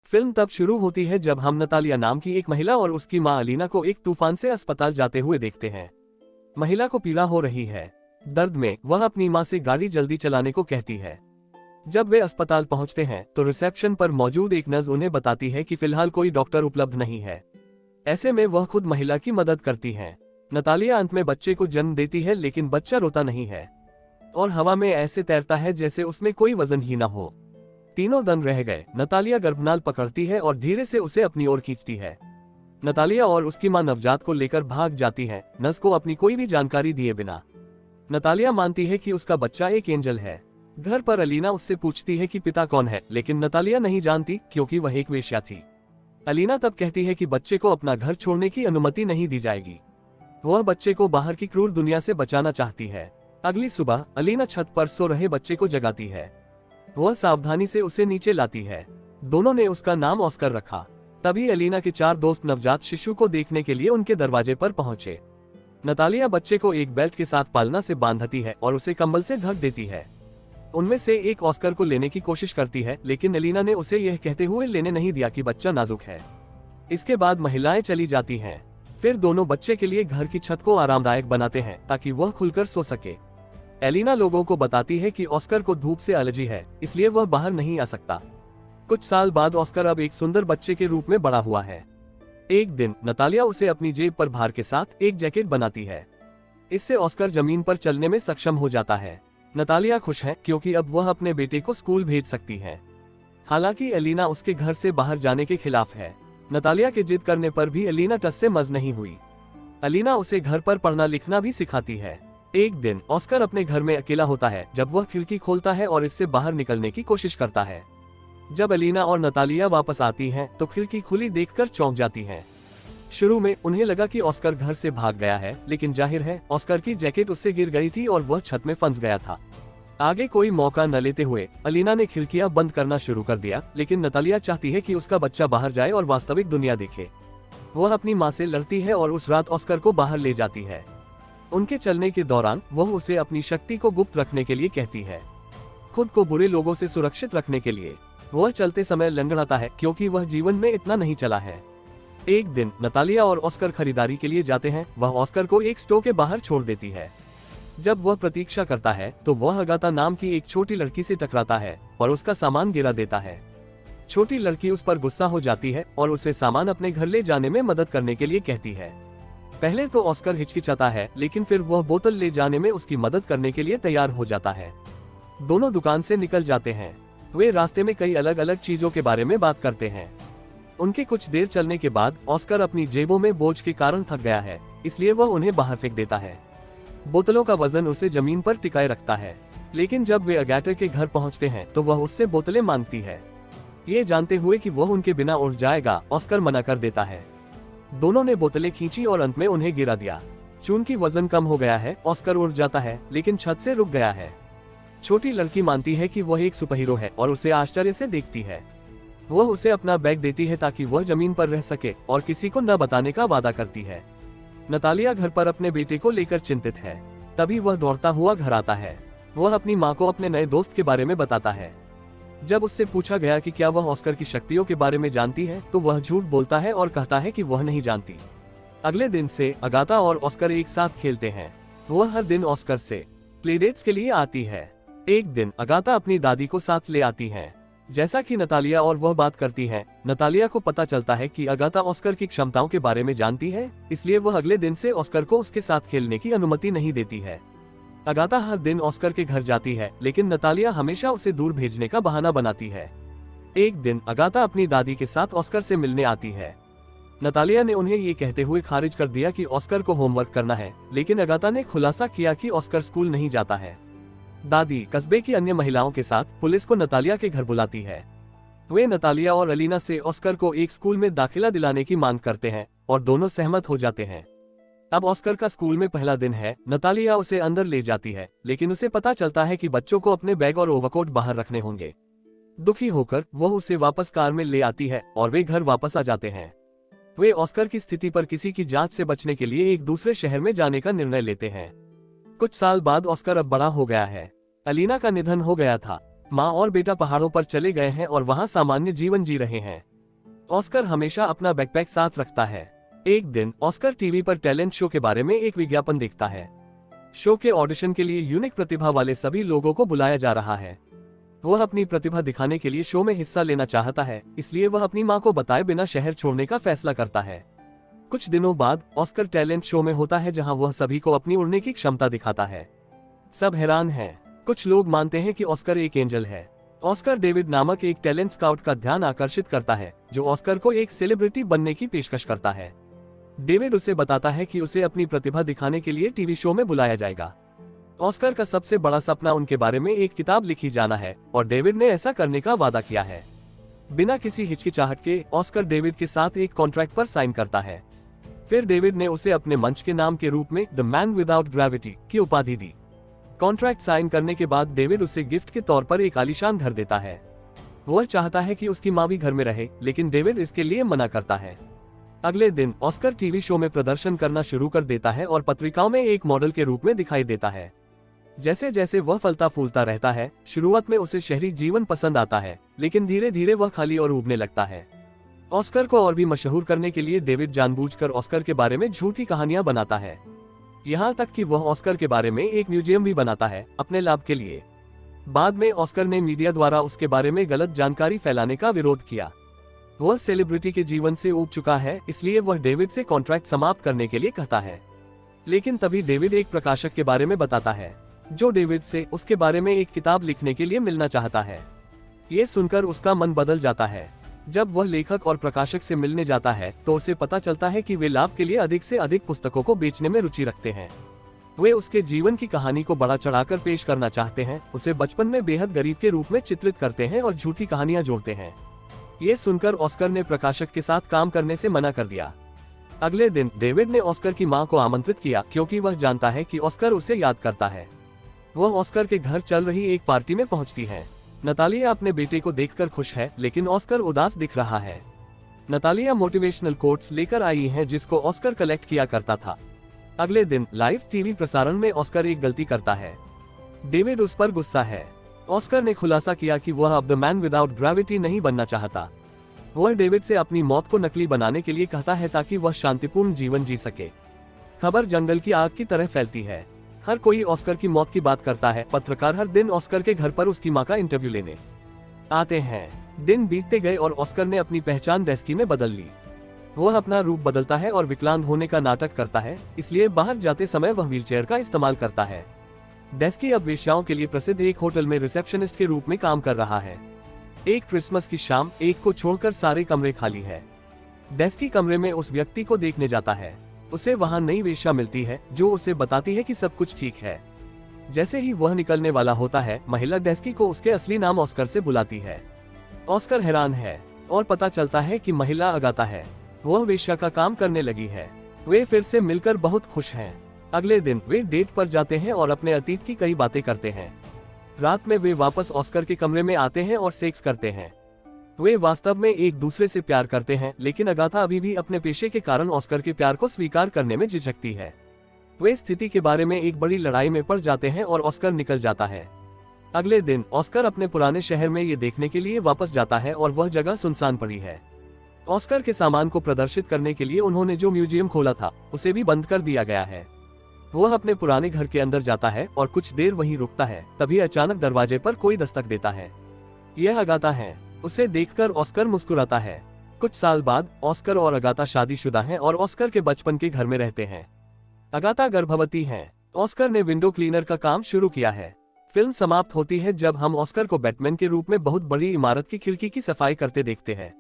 Film तब शुरू होती है जब हम नतालिया नाम की एक महिला और उसकी मां अलीना को एक तूफान से अस्पताल जाते हुए देखते हैं। महिला को पीड़ा हो रही है। दर्द में वह अपनी मां से गाड़ी जल्दी चलाने को कहती है। जब वे अस्पताल पहुंचते हैं तो रिसेप्शन पर मौजूद एक नर्स उन्हें बताती है कि फिलहाल कोई डॉक्टर उपलब्ध नहीं है। ऐसे में वह खुद महिला की मदद करती है। नतालिया अंत में बच्चे को जन्म देती है, लेकिन बच्चा रोता नहीं है और हवा में ऐसे तैरता है जैसे उसमें कोई वजन ही न हो। तीनों दम रह गए। नतालिया गर्भनाल पकड़ती है और धीरे से उसे अपनी ओर खींचती है। नतालिया और उसकी मां नवजात को लेकर भाग जाती है, नर्स को अपनी कोई भी जानकारी दिए बिना। नतालिया मानती है कि उसका बच्चा एक एंजल है। घर पर अलीना उससे पूछती है कि पिता कौन है, लेकिन नतालिया नहीं जानती क्योंकि वह एक वेश्या थी। अलीना तब कहती है कि बच्चे को अपना घर छोड़ने की अनुमति नहीं दी जाएगी। वह बच्चे को बाहर की क्रूर दुनिया से बचाना चाहती है। अगली सुबह अलीना छत पर सो रहे बच्चे को जगाती है। वह सावधानी से उसे नीचे लाती है। दोनों ने उसका नाम ऑस्कर रखा। तभी अलीना के 4 दोस्त नवजात शिशु को देखने के लिए उनके दरवाजे पर पहुंचे। नतालिया बच्चे को एक बेल्ट के साथ पालना से बांधती है और उसे कंबल से ढक देती है। उनमें से एक ऑस्कर को लेने की कोशिश करती है, लेकिन अलीना ने उसे यह कहते हुए लेने नहीं दिया कि बच्चा नाजुक है। इसके बाद महिलाएं चली जाती हैं। फिर दोनों बच्चे के लिए घर की छत को आरामदायक बनाते हैं ताकि वह खुलकर सो सके। एलिना लोगों को बताती है कि ऑस्कर को धूप से एलर्जी है, इसलिए वह बाहर नहीं आ सकता। कुछ साल बाद ऑस्कर अब एक सुंदर बच्चे के रूप में बड़ा हुआ है। एक दिन नतालिया उसे अपनी जेब पर भार के साथ एक जैकेट बनाती है। इससे ऑस्कर जमीन पर चलने में सक्षम हो जाता है। नतालिया खुश है क्योंकि अब वह अपने बेटे को स्कूल भेज सकती है। हालांकि एलिना उसके घर से बाहर जाने के खिलाफ है। नतालिया के जिद करने पर भी एलिना टस से मज नहीं हुई। एलिना उसे घर पर पढ़ना लिखना भी सिखाती है। एक दिन ऑस्कर अपने घर में अकेला होता है जब वह खिड़की खोलता है और इससे बाहर निकलने की कोशिश करता है। जब एलिना और नतालिया वापस आती हैं तो खिड़की खुली देखकर चौंक जाती हैं। शुरू में उन्हें लगा कि ऑस्कर घर से भाग गया है, लेकिन जाहिर है ऑस्कर की जैकेट उससे गिर गई थी और वह छत में फंस गया था। आगे कोई मौका न लेते हुए एलिना ने खिड़कियां बंद करना शुरू कर दिया, लेकिन नतालिया चाहती है कि उसका बच्चा बाहर जाए और वास्तविक दुनिया देखे। वह अपनी माँ से लड़ती है और उस रात ऑस्कर को बाहर ले जाती है। उनके चलने के दौरान वह उसे अपनी शक्ति को गुप्त रखने के लिए कहती है, खुद को बुरे लोगों से सुरक्षित रखने के लिए। वह चलते समय लंगड़ाता है क्योंकि वह जीवन में इतना नहीं चला है। एक दिन नतालिया और ऑस्कर खरीदारी के लिए जाते हैं। वह ऑस्कर को एक स्टोर के बाहर छोड़ देती है। जब वह प्रतीक्षा करता है तो वह अगाता नाम की एक छोटी लड़की से टकराता है और उसका सामान गिरा देता है। छोटी लड़की उस पर गुस्सा हो जाती है और उसे सामान अपने घर ले जाने में मदद करने के लिए कहती है। पहले तो ऑस्कर हिचकिचाता है, लेकिन फिर वह बोतल ले जाने में उसकी मदद करने के लिए तैयार हो जाता है। दोनों दुकान से निकल जाते हैं। वे रास्ते में कई अलग अलग चीजों के बारे में बात करते हैं। उनके कुछ देर चलने के बाद ऑस्कर अपनी जेबों में बोझ के कारण थक गया है, इसलिए वह उन्हें बाहर फेंक देता है। बोतलों का वजन उसे जमीन पर टिकाए रखता है, लेकिन जब वे अगैटा के घर पहुंचते हैं तो वह उससे बोतलें मांगती है। ये जानते हुए कि वह उनके बिना उड़ जाएगा, ऑस्कर मना कर देता है। दोनों ने बोतलें खींची और अंत में उन्हें गिरा दिया। चूंकि वजन कम हो गया है, ऑस्कर उड़ जाता है, लेकिन छत से रुक गया है। छोटी लड़की मानती है कि वह एक सुपरहीरो है और उसे आश्चर्य से देखती है। वह उसे अपना बैग देती है ताकि वह जमीन पर रह सके और किसी को न बताने का वादा करती है। नतालिया घर पर अपने बेटे को लेकर चिंतित है। तभी वह दौड़ता हुआ घर आता है। वह अपनी माँ को अपने नए दोस्त के बारे में बताता है। जब उससे पूछा गया कि क्या वह ऑस्कर की शक्तियों के बारे में जानती है तो वह झूठ बोलता है और कहता है कि वह नहीं जानती। अगले दिन से अगाता और ऑस्कर एक साथ खेलते हैं। वह हर दिन ऑस्कर से प्लेडेट्स के लिए आती है। एक दिन अगाता अपनी दादी को साथ ले आती है। जैसा कि नतालिया और वह बात करती हैं, नतालिया को पता चलता है कि अगाता ऑस्कर की क्षमताओं के बारे में जानती है, इसलिए वह अगले दिन से ऑस्कर को उसके साथ खेलने की अनुमति नहीं देती है। अगाता हर दिन ऑस्कर के घर जाती है, लेकिन नतालिया हमेशा उसे दूर भेजने का बहाना बनाती है। एक दिन अगाता अपनी दादी के साथ ऑस्कर से मिलने आती है। नतालिया ने उन्हें ये कहते हुए खारिज कर दिया कि ऑस्कर को होमवर्क करना है, लेकिन अगाता ने खुलासा किया कि ऑस्कर स्कूल नहीं जाता है। दादी कस्बे की अन्य महिलाओं के साथ पुलिस को नतालिया के घर बुलाती है। वे नतालिया और एलिना से ऑस्कर को एक स्कूल में दाखिला दिलाने की मांग करते हैं और दोनों सहमत हो जाते हैं। अब ऑस्कर का स्कूल में पहला दिन है। नतालिया उसे अंदर ले जाती है, लेकिन उसे पता चलता है कि बच्चों को अपने बैग और ओवरकोट बाहर रखने होंगे। दुखी होकर वह उसे वापस कार में ले आती है और वे घर वापस आ जाते हैं। वे ऑस्कर की स्थिति पर किसी की जांच से बचने के लिए एक दूसरे शहर में जाने का निर्णय लेते हैं। कुछ साल बाद ऑस्कर अब बड़ा हो गया है। एलिना का निधन हो गया था। माँ और बेटा पहाड़ों पर चले गए हैं और वहाँ सामान्य जीवन जी रहे हैं। ऑस्कर हमेशा अपना बैकपैक साथ रखता है। एक दिन ऑस्कर टीवी पर टैलेंट शो के बारे में एक विज्ञापन देखता है। शो के ऑडिशन के लिए यूनिक प्रतिभा वाले सभी लोगों को बुलाया जा रहा है। वह अपनी प्रतिभा दिखाने के लिए शो में हिस्सा लेना चाहता है, इसलिए वह अपनी मां को बताए बिना शहर छोड़ने का फैसला करता है। कुछ दिनों बाद ऑस्कर टैलेंट शो में होता है, जहां वह सभी को अपनी उड़ने की क्षमता दिखाता है। सब हैरान हैं। कुछ लोग मानते हैं कि ऑस्कर एक एंजल है। ऑस्कर डेविड नामक एक टैलेंट स्काउट का ध्यान आकर्षित करता है, जो ऑस्कर को एक सेलिब्रिटी बनने की पेशकश करता है। डेविड उसे बताता है कि उसे अपनी प्रतिभा दिखाने के लिए टीवी शो में बुलाया जाएगा। ऑस्कर का सबसे बड़ा सपना उनके बारे में एक किताब लिखी जाना है और डेविड ने ऐसा करने का वादा किया है। बिना किसी हिचकिचाहट के ऑस्कर डेविड के साथ एक कॉन्ट्रैक्ट पर साइन करता है। फिर डेविड ने उसे अपने मंच के नाम के रूप में द मैन विदाउट ग्रेविटी की उपाधि दी। कॉन्ट्रैक्ट साइन करने के बाद डेविड उसे गिफ्ट के तौर पर एक आलीशान घर देता है। वह चाहता है कि उसकी मां भी घर में रहे, लेकिन डेविड इसके लिए मना करता है। अगले दिन ऑस्कर टीवी शो में प्रदर्शन करना शुरू कर देता है और पत्रिकाओं में एक मॉडल के रूप में दिखाई देता है। जैसे जैसे वह फलता फूलता रहता है, शुरुआत में उसे शहरी जीवन पसंद आता है, लेकिन धीरे धीरे वह खाली और ऊबने लगता है। ऑस्कर को और भी मशहूर करने के लिए डेविड जानबूझकर ऑस्कर के बारे में झूठी कहानियां बनाता है। यहाँ तक कि वह ऑस्कर के बारे में एक म्यूजियम भी बनाता है, अपने लाभ के लिए। बाद में ऑस्कर ने मीडिया द्वारा उसके बारे में गलत जानकारी फैलाने का विरोध किया। वह सेलिब्रिटी के जीवन से ऊब चुका है, इसलिए वह डेविड से कॉन्ट्रैक्ट समाप्त करने के लिए कहता है। लेकिन तभी डेविड एक प्रकाशक के बारे में बताता है, जो डेविड से उसके बारे में एक किताब लिखने के लिए मिलना चाहता है। ये सुनकर उसका मन बदल जाता है। जब वह लेखक और प्रकाशक से मिलने जाता है तो उसे पता चलता है कि वे लाभ के लिए अधिक से अधिक पुस्तकों को बेचने में रुचि रखते हैं। वे उसके जीवन की कहानी को बड़ा चढ़ाकर पेश करना चाहते हैं, उसे बचपन में बेहद गरीब के रूप में चित्रित करते हैं और झूठी कहानियां जोड़ते हैं। ये सुनकर ऑस्कर ने प्रकाशक के साथ काम करने से मना कर दिया। अगले दिन डेविड ने ऑस्कर की मां को आमंत्रित किया, क्योंकि वह जानता है कि ऑस्कर उसे याद करता है। वह ऑस्कर के घर चल रही एक पार्टी में पहुंचती है। नतालिया अपने बेटे को देखकर खुश है, लेकिन ऑस्कर उदास दिख रहा है। नतालिया मोटिवेशनल कोट्स लेकर आई है, जिसको ऑस्कर कलेक्ट किया करता था। अगले दिन लाइव टीवी प्रसारण में ऑस्कर एक गलती करता है। डेविड उस पर गुस्सा है। ऑस्कर ने खुलासा किया कि वह अब द मैन विदाउट ग्रेविटी नहीं बनना चाहता। वह डेविड से अपनी मौत को नकली बनाने के लिए कहता है, ताकि वह शांतिपूर्ण जीवन जी सके। खबर जंगल की आग की तरह फैलती है। हर कोई ऑस्कर की मौत की बात करता है। पत्रकार हर दिन ऑस्कर के घर पर उसकी मां का इंटरव्यू लेने आते हैं। दिन बीतते गए और ऑस्कर ने अपनी पहचान डेस्की में बदल ली। वह अपना रूप बदलता है और विकलांग होने का नाटक करता है, इसलिए बाहर जाते समय वह व्हीलचेयर का इस्तेमाल करता है। डेस्की अब वेश्याओं के लिए प्रसिद्ध एक होटल में रिसेप्शनिस्ट के रूप में काम कर रहा है। एक क्रिसमस की शाम, एक को छोड़कर सारे कमरे खाली है। डेस्की कमरे में उस व्यक्ति को देखने जाता है। उसे वहां नई वेश्या मिलती है, जो उसे बताती है कि सब कुछ ठीक है। जैसे ही वह निकलने वाला होता है, महिला डेस्की को उसके असली नाम ऑस्कर से बुलाती है। ऑस्कर हैरान है और पता चलता है कि महिला अगाथा है। वह वेश्या का काम करने लगी है। वे फिर से मिलकर बहुत खुश हैं। अगले दिन वे डेट पर जाते हैं और अपने अतीत की कई बातें करते हैं। रात में वे वापस ऑस्कर के कमरे में आते हैं और सेक्स करते हैं। वे वास्तव में एक दूसरे से प्यार करते हैं, लेकिन अगाथा अभी भी अपने पेशे के कारण ऑस्कर के प्यार को स्वीकार करने में झिझकती है। वे स्थिति के बारे में एक बड़ी लड़ाई में पड़ जाते हैं और ऑस्कर निकल जाता है। अगले दिन ऑस्कर अपने पुराने शहर में ये देखने के लिए वापस जाता है और वह जगह सुनसान पड़ी है। ऑस्कर के सामान को प्रदर्शित करने के लिए उन्होंने जो म्यूजियम खोला था, उसे भी बंद कर दिया गया है। वह अपने पुराने घर के अंदर जाता है और कुछ देर वहीं रुकता है। तभी अचानक दरवाजे पर कोई दस्तक देता है। यह अगाथा है। उसे देखकर ऑस्कर मुस्कुराता है। कुछ साल बाद ऑस्कर और अगाथा शादीशुदा हैं और ऑस्कर के बचपन के घर में रहते हैं। अगाथा गर्भवती है। ऑस्कर ने विंडो क्लीनर का काम शुरू किया है। फिल्म समाप्त होती है जब हम ऑस्कर को बैटमैन के रूप में बहुत बड़ी इमारत की खिड़की की सफाई करते देखते हैं।